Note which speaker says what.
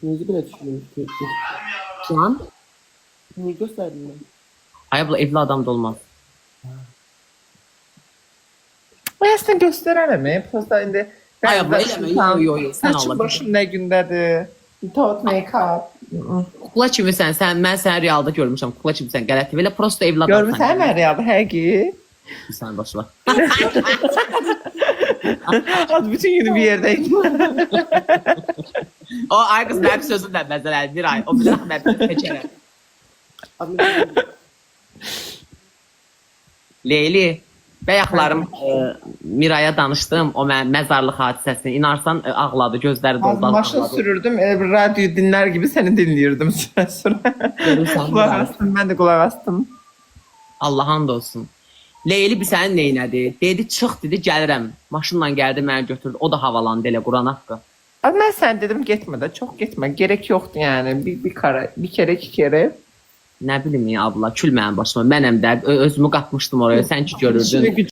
Speaker 1: Kiminizi bile düşünüyoruz.
Speaker 2: Şu an
Speaker 1: Kimini gösterdim ben.
Speaker 2: ay abla evli adam da olmaz.
Speaker 3: Ben aslında göstərərəm. Prosta indi
Speaker 2: Ay abla eləmə. Yo. Sən
Speaker 3: saçım
Speaker 2: Allah.
Speaker 3: başım nə gündədir. Without make-up.
Speaker 2: Kukla kimi sən, mən səni realda görmüşəm. Kukla kimi sən qələt elə prosta evli adam.
Speaker 3: Görmüsən mən realda həqiqi?
Speaker 2: Sən başla.
Speaker 3: Az bütün günü bir yerdəydim.
Speaker 2: O ay qız mənim sözümdən məzələli bir ay. O bir ay mən keçərəm. Leyli, bayaqlarım Miraya danışdım o mən məzarlıq hadisəsini. İnarsan ağladı, gözləri doldu.
Speaker 3: Maşın sürürdüm, elə bir radyo dinlər gibi səni dinləyirdim sürə-sürə.
Speaker 2: Görürsən,
Speaker 3: Qulaq astım, mən də qulaq astım.
Speaker 2: Allah and olsun. Leyli bir sənin neynədi? Dedi çıx dedi gəlirəm. Maşınla gəldi məni götürdü. O da havalandı elə Quran haqqı.
Speaker 3: Abi mən sən dedim getmə də, çox getmə. Gerek yoxdur yəni. Bir kere, iki kere.
Speaker 2: Nə bilim ya abla, kül mənim başıma. Mənəm də özümü qatmışdım oraya. Sən ki görürdün.